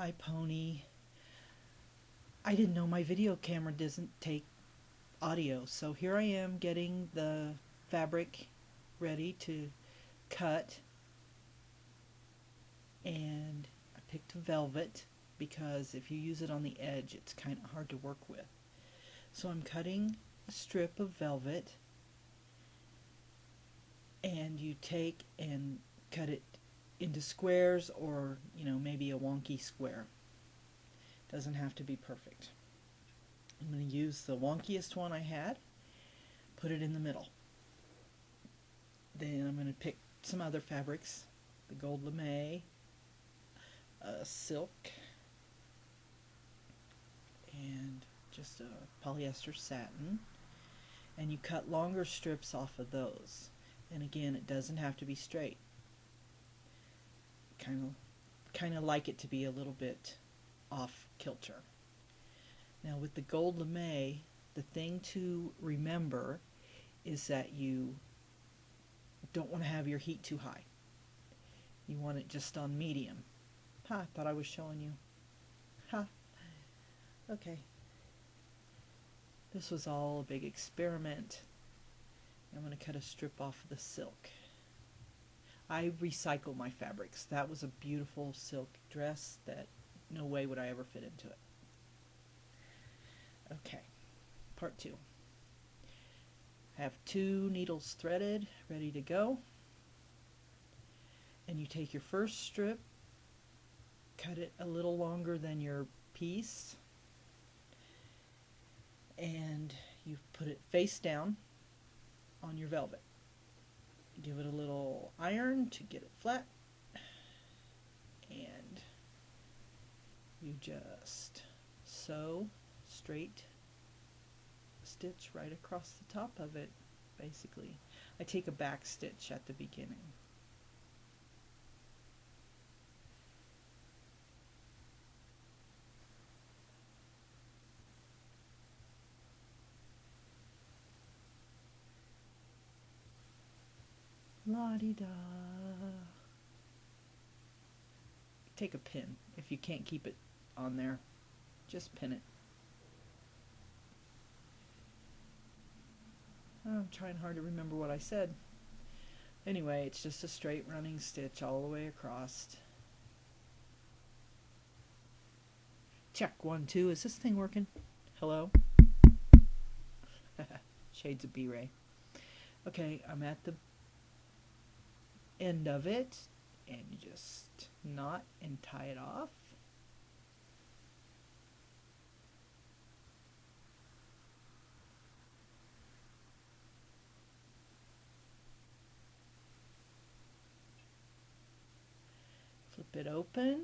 Hi Pony. I didn't know my video camera doesn't take audio, so here I am getting the fabric ready to cut, and I picked velvet because if you use it on the edge it's kind of hard to work with. So I'm cutting a strip of velvet, and you take and cut it into squares, or maybe a wonky square. Doesn't have to be perfect. I'm going to use the wonkiest one I had, put it in the middle. Then I'm going to pick some other fabrics, the gold lame, silk, and just a polyester satin, and you cut longer strips off of those. And again, it doesn't have to be straight. Kind of like it to be a little bit off kilter. Now with the gold lame, the thing to remember is that you don't want to have your heat too high. You want it just on medium. Ha, thought I was showing you. Ha. Okay. This was all a big experiment. I'm going to cut a strip off of the silk. I recycle my fabrics. That was a beautiful silk dress that no way would I ever fit into it. Okay, part 2. I have 2 needles threaded, ready to go. And you take your first strip, cut it a little longer than your piece, and you put it face down on your velvet. Give it a little iron to get it flat, and you just sew straight stitch right across the top of it. Basically, I take a back stitch at the beginning. La-di-da. Take a pin. If you can't keep it on there, just pin it. I'm trying hard to remember what I said. Anyway, it's just a straight running stitch all the way across. Check 1, 2. Is this thing working? Hello? Shades of B-Ray. Okay, I'm at the end of it, and you just knot and tie it off. Flip it open.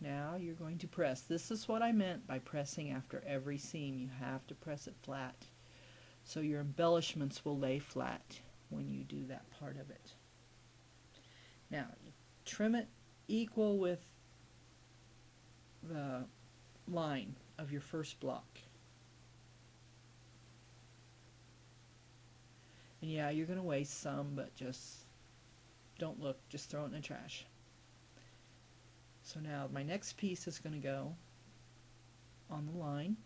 Now you're going to press. This is what I meant by pressing after every seam. You have to press it flat, so your embellishments will lay flat when you do that part of it. Now you trim it equal with the line of your first block. And yeah, you're going to waste some, but just don't look, just throw it in the trash. So now my next piece is going to go on the line.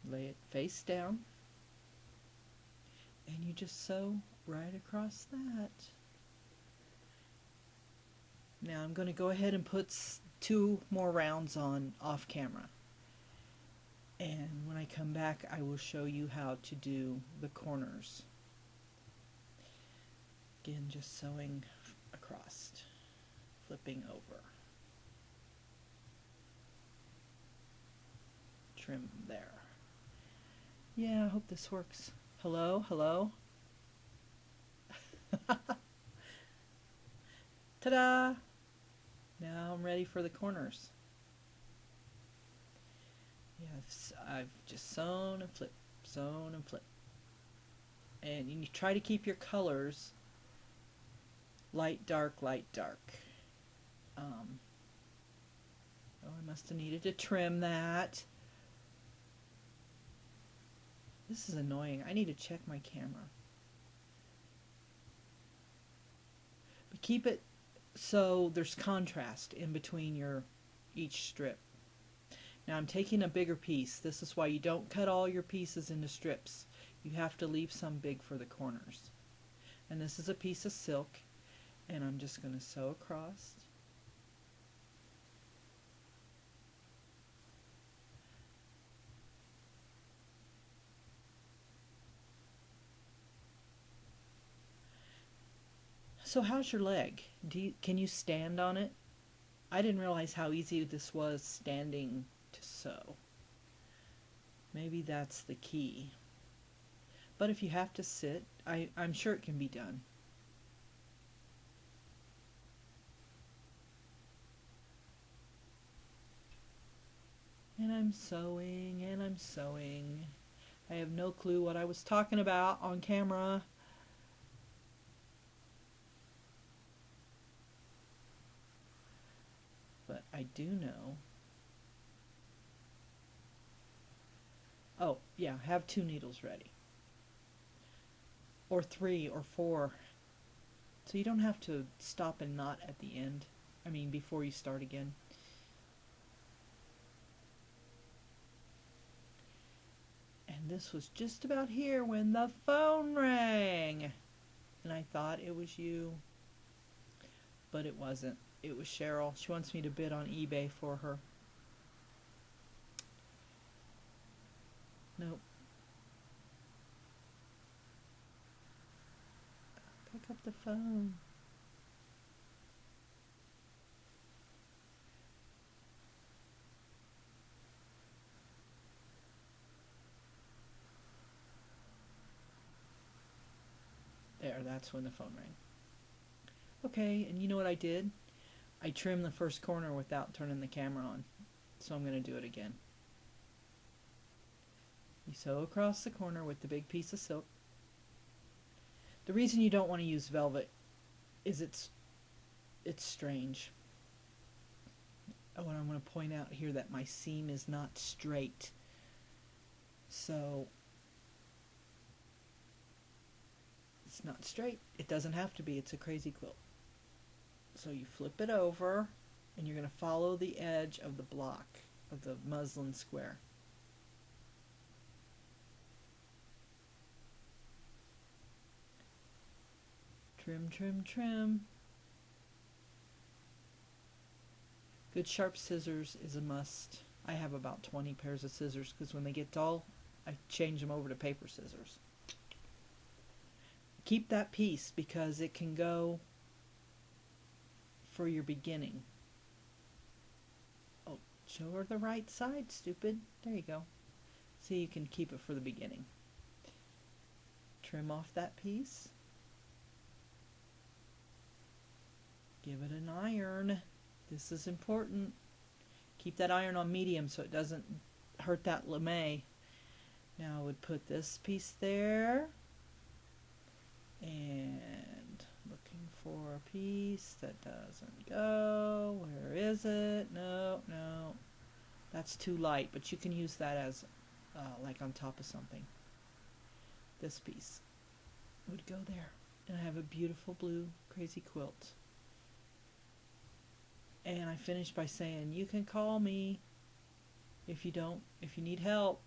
Lay it face down, and you just sew right across that. Now I'm going to go ahead and put 2 more rounds on off camera, and when I come back I will show you how to do the corners. Again, just sewing across, flipping over, trim there. Yeah, I hope this works. Hello, hello. Ta-da! Now I'm ready for the corners. Yeah, I've just sewn and flipped, sewn and flipped. And you try to keep your colors light, dark, light, dark. Oh, I must have needed to trim that. This is annoying. I need to check my camera. But keep it so there's contrast in between your each strip. Now I'm taking a bigger piece. This is why you don't cut all your pieces into strips. You have to leave some big for the corners. And this is a piece of silk, and I'm just going to sew across. So how's your leg? Can you stand on it? I didn't realize how easy this was standing to sew. Maybe that's the key. But if you have to sit, I'm sure it can be done. And I'm sewing, and I'm sewing. I have no clue what I was talking about on camera. But I do know. Oh, yeah, have 2 needles ready. Or 3 or 4. So you don't have to stop and knot at the end. I mean, before you start again. And this was just about here when the phone rang. And I thought it was you. But it wasn't. It was Cheryl. She wants me to bid on eBay for her. Nope. Pick up the phone. There, that's when the phone rang. Okay, and you know what I did? I trimmed the first corner without turning the camera on. So I'm going to do it again. You sew across the corner with the big piece of silk. The reason you don't want to use velvet is it's strange. Oh, and I'm going to point out here that my seam is not straight. So it's not straight. It doesn't have to be. It's a crazy quilt. So you flip it over and you're going to follow the edge of the block of the muslin square. Trim, trim, trim. Good sharp scissors is a must. I have about 20 pairs of scissors because when they get dull, I change them over to paper scissors. Keep that piece because it can go for your beginning. Oh, show her the right side, stupid. There you go. See, you can keep it for the beginning. Trim off that piece. Give it an iron. This is important. Keep that iron on medium so it doesn't hurt that lame. Now I would put this piece there. And looking for a piece that doesn't go. Where is it? No, no. That's too light, but you can use that as like on top of something. This piece would go there. And I have a beautiful blue crazy quilt. And I finished by saying, you can call me if you need help.